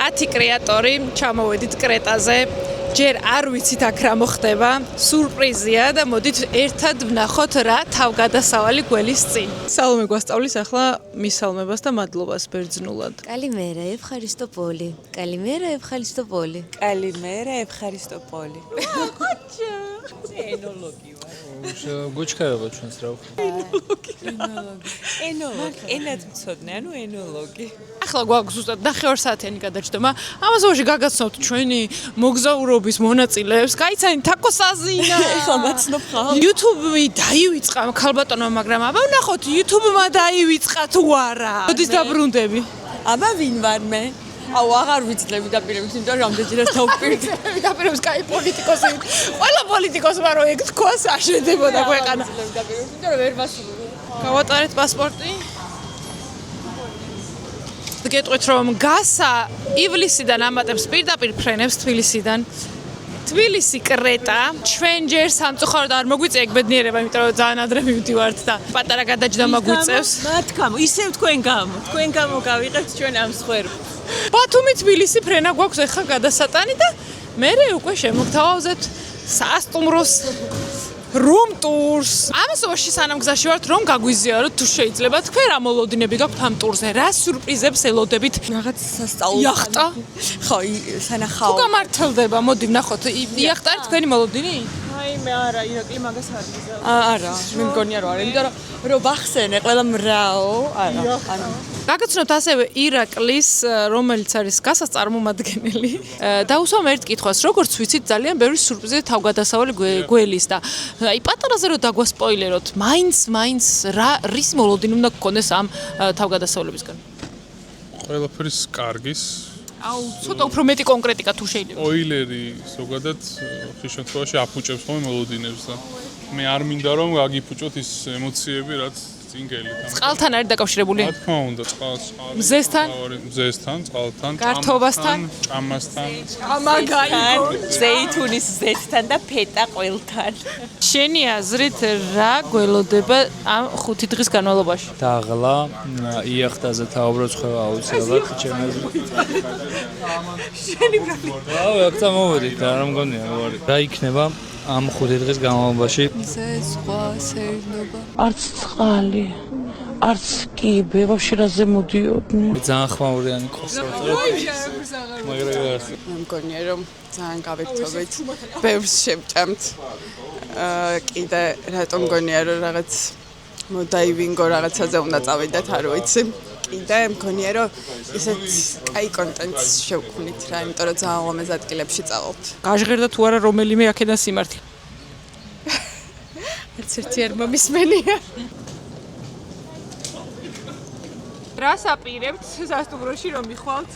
10 კრეატორი ჩამოვედით კრეტაზე. ჯერ არ ვიცით აქ რა მოხდება, სურპრიზია და მოდით ერთად ვნახოთ რა თავგადასავალი გველის წინ. სალომე გვასწავლის ახლა მისალმებას და მადლობას ბერძნულად. Kalimera, evxaristopoli. Kalimera, evxaristopoli. Kalimera, evxaristopoli. Enologi var. გუჩქერება ჩვენს რა Enologi. ენად მცოდნე, ანუ ენოლოგი. ახლა გვაქვს ზუსტად 9 საათიანი გადაჯდომა. ამასობაში გაგაცნობთ ჩვენი მოგზაურობის მონაწილეებს. გაიცანით თაკოსაზინა. ეხლა მაცნობ ხალხს. YouTube-ი დაივიწყა ქალბატონმა, მაგრამ აბა ვნახოთ YouTube-მა დაივიწყა თუ არა. მოდის დაბრუნდები. აბა ვინ ვარ მე? აუ აღარ ვიცლები დაპირებს, იმიტომ რომ რამდენჯერაც დავპირდი. დაპირებს კაი პოლიტიკოსი. ყველა პოლიტიკოსმა რო ეგ თქვას, აშენდებოდა ქვეყანა. დაპირებს, იმიტომ რომ ვერ ვასრულებ. გავატარეთ პასპორტი. გეტყვით რომ გასა ივლისიდან ამატებს პირდაპირ ფრენებს თბილისიდან. თბილისი კრეტა ჩვენ ჯერ სამწუხაროდ არ მოგვიწია ეგ ბედნიერება, იმიტომ რომ ძალიან ადრე მივდივართ და პატარა გადაჯდომა გვიწევს. მათ გამო, ისევ თქვენ გამო გავიყევთ ჩვენ ამ სხერს. ბათუმი თბილისი ფრენა გვაქვს ახლა გადასატანი და მერე უკვე შემოგთავაზეთ სასტუმროს room tours. ამასობაში სანამ გზაში ვართ რომ გაგვიზიაროთ თუ შეიძლება თქვენ რა მოლოდინები გაქვთ ამ ტურზე, რა სიურპრიზებს ელოდებით? რაღაც სასწაული. იახტა? ხო, სანახაო. თუ გამართლდება, მოდი ვნახოთ. იახტა არის თქვენი მოლოდინი? აი მე არა, ირაკლი მაგას არ მიზავ. არა, მე მგონია რომ არა, იმიტომ რომ ვახსენე ყველა მრაო, არა, ანუ გაგაცნობთ ასევე ირაკლის, რომელიც არის გასას წარმომადგენელი. დაუსვამ ერთ კითხვას, როგორც ვიცით, ძალიან ბევრი სურპრიზი თავგადასავალი გველის და აი პატარაზე რომ დაგვასპოილეროთ, მაინც რა რის მოლოდინი უნდა გქონდეს ამ თავგადასავლებისგან? ყველაფრის კარგის. აუ, ცოტა უფრო მეტი კონკრეტიკა თუ შეიძლება. ოილერი ზოგადად ხშირ შემთხვევაში აფუჭებს ხოლმე მოლოდინებს და მე არ მინდა რომ გაგიფუჭოთ ის ემოციები, რაც წინგელით. წყალთან არის დაკავშირებული? რა თქმა უნდა, წყალს. მზესთან? მზესთან, წყალთან, გართობასთან? ჭამასთან. ამაგაიგო, ზეითუნის ზეთთან და ფეტა ყველთან. შენი აზრით რა გველოდება ამ 5 დღის განმავლობაში? დაღლა იახტაზე თავბროც ხება აუცილებლად ჩემი აზრით. შენი პრობლემა. აუ აქ წამოვედით რა მგონია რა იქნება ამ 5 დღის განმავლობაში? Ze zgwa sernova. არც წყალი, არც კიბე, ვაფშე რაზე მოდიოდნენ. ძალიან ხმაურიანი ყავს. მაგრამ ეს მე მგონია რომ ძალიან გავექცობით. ბევრს შევჭამთ. კიდე რატომ მგონია რომ რაღაც მოდაივინგო რაღაცაზე უნდა წავიდეთ, არ ვიცი. კიდე მგონია რომ ისეთ კაი კონტენტს შევქმნით რა, იმიტომ რომ ძალიან ლამაზ ადგილებში წავალთ. გაჟღერდა თუ არა რომელიმე აქედან სიმართლე? არც ერთი არ მომისმენია. რას აპირებთ სასტუმროში რომ მიხვალთ?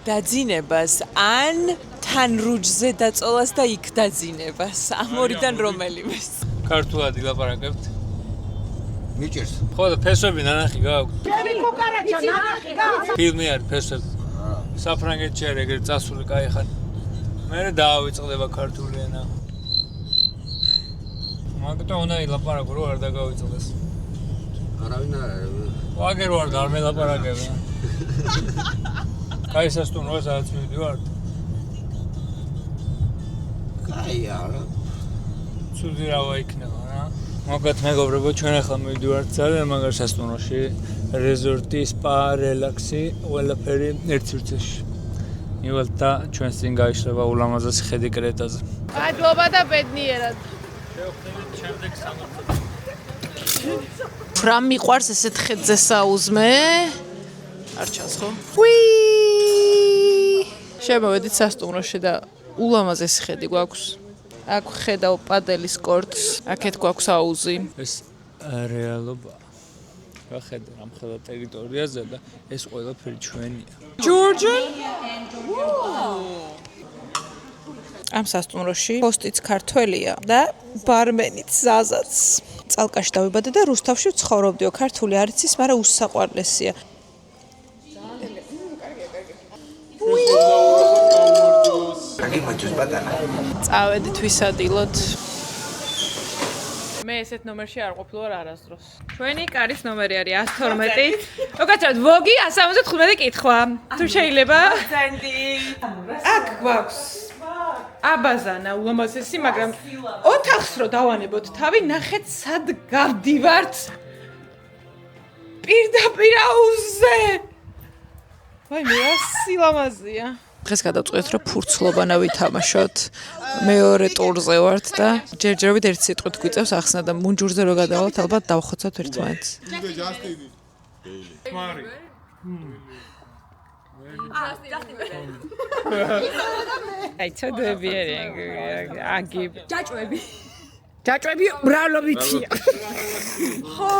დაძინებას ან თან რუჯზე დაწოლას და იქ დაძინებას. ამ ორიდან რომელიმეს. ქართულად ილაპარაკებთ? მიჭერს. ხო და ფესვები ნანახი გააქვს? ჩემი კუკარაჩა ნანახი გააქვს. ფილმი არის ფესვები. საფრანგეთში არის ეგრე წასული კაი ხარ. მე დაავიწყდება ქართული ენა. მაგიტომ უნდა ილაპარაკო რომ არ დაგავიწყდეს. არავინ არ არის. ვაგერ ვარ და არ მელაპარაკები. კაი სასტუმროა სადაც მივდივართ. კაი არა. ცუდი რავა იქნება რა. მოგეთ მეგობრებო, ჩვენ ახლა მივდივართ ძალიან მაგარ სასტუმროში. რეზორტი, სპა, რელაქსი, ყველაფერი ერთ სივრცეში. მივალთ და ჩვენს წინ გაიშლება ულამაზესი ხედი კრეტაზე. მადლობა და ბედნიერად. შევხვდებით შემდეგ სამართლად. რა მიყვარს ესეთ ხედზე საუზმე? არ ჩანს ხო? ვი! შემოვედით სასტუმროში და ულამაზესი ხედი გვაქვს. აქ ხედავ პადელის კორტს, აქეთ გვაქვს აუზი. ეს რეალობა. გახედე ამ ხელა ტერიტორიაზე და ეს ყველაფერი ჩვენია. ჯორჯი? ამ სასტუმროში ჰოსტიც ქართველია და ბარმენიც ზაზაც. წალკაში დავიბადე და რუსთავში ვცხოვრობდიო. ქართული არ იცის, მაგრამ უსაყვარლესია. კარგი მოჭოს პატარა. წავედით ვისადილოთ. მე ესეთ ნომერში არ ყოფილი ვარ არასდროს. ჩვენი კარის ნომერი არის 112. უკაცრავად ვოგი 175 კითხვა. თუ შეიძლება? აქ გვაქვს აბაზანა ულამაზესი, მაგრამ ოთახს რო დავანებოთ თავი, ნახეთ სად გავდივართ. პირდაპირ აუზზე. ვაი, მე ასილამაზია. დღეს გადავწყვეტ, რომ ფურცლობანა ვითამაშოთ. მეორე ტურზე ვართ და ჯერჯერობით ერთ სიტყვით გვიწევს ახსნა და მუნჯურზე რო გადავალთ, ალბათ დავხოცავთ ერთმანეთს. აი, ცოდები არიან, აგი. ჯაჭვები ბრალობიცია. ხო.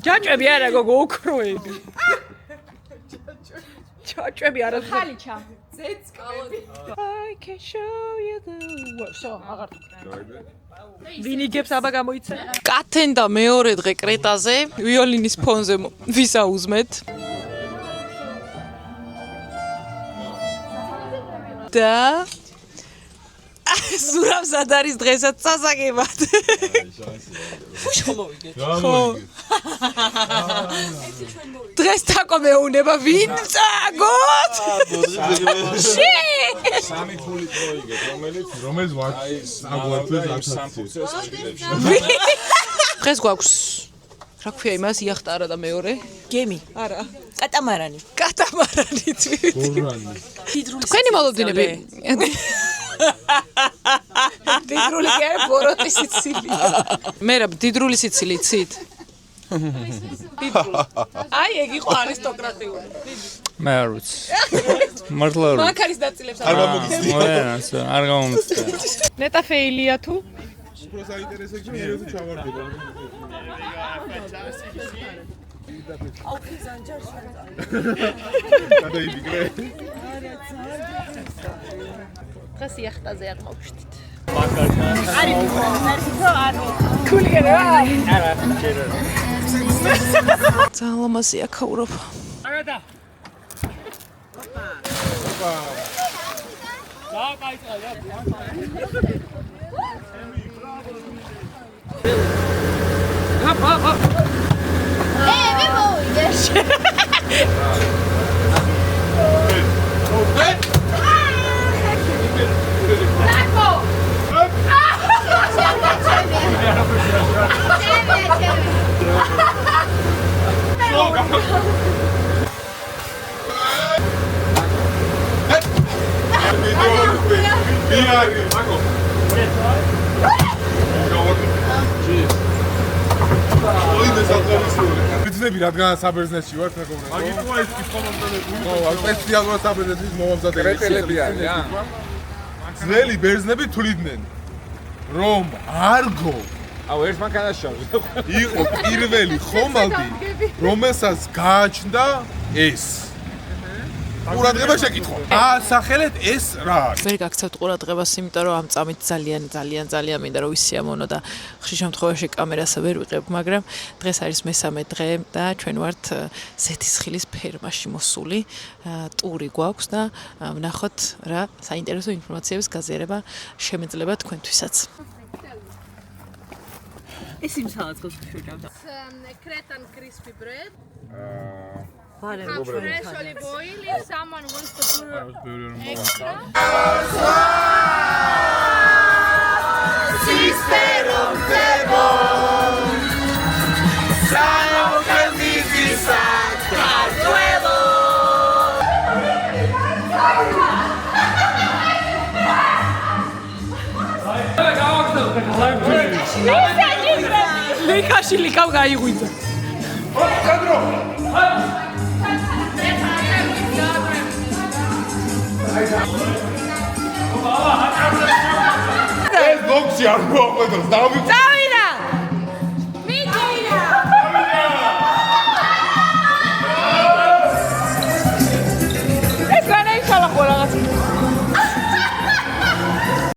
ჯაჭვები არა გოგო, ოქროები. ჯაჭვები არა. ხალიჩა. ზეცკები. I can show you the world. So, აღარ. ვინიგებს აბა გამოიცა. კათენ და მეორე დღე კრეტაზე, ვიოლინის ფონზე ვისაუზმეთ. და სურავსად არის დღესაც სასაგებად. ხუშხომოვიგეთ. ხო. დღეს თაკო მეუნება ვინ წაგოთ? შე! სამი ფული პროიგეთ, რომელიც დღეს გვაქვს რა ქვია იმას იახტარა და მეორე? გემი. არა. კატამარანი. კატამარანი თვითონ. თქვენი მოლოდინები. დიდრული კი არა, ბოროტი სიცილი. მე რა დიდრული სიცილი იცით? აი, ეგ იყო არისტოკრატიული. მე არ ვიცი. მართლა არ ვიცი. მანქანის დაწილებს არ გამოგიცდი. არ გამომწია. ნეტა ფეილია თუ? უფრო საინტერესო გინერე თუ ჩავარდება. გადაიბიგრე. დღეს იახტაზე არ მოვშთით. ძალიან ლამაზია ქაურობა. ვიცნები რადგან საბერძნეთში ვარ მეგობრებო. მაგითო ეს კითხვა მომწონებული. ხო, სპეციალურად საბერძნეთის მომამზადებელი. კრეტელები არიან. ძველი ბერძნები თვლიდნენ, რომ არგო აუ ერთ მანქანაში შევიდე. იყო პირველი ხომალდი, რომელსაც გააჩნდა ეს. ყურადღება შეკითხვა. ასახელეთ ეს რა არის? ვერ გაქცევთ ყურადღებას, იმიტომ რომ ამ წამით ძალიან მინდა რომ ვისიამოვნო და ხშირ შემთხვევაში კამერას ვერ ვიყებ, მაგრამ დღეს არის მესამე დღე და ჩვენ ვართ ზეთისხილის ფერმაში მოსული. ტური გვაქვს და ვნახოთ რა საინტერესო ინფორმაციების გაზიარება შემეძლება თქვენთვისაც. ეს იმ სალატს გოშუჭავდა. Cretan crispy bread. Vale, Fresh olive oil. If someone wants to put extra. ლიკაში ლიკავ გაიღვიძა. ეს ბოქსი არ მოაყვედოს, დავიწყო.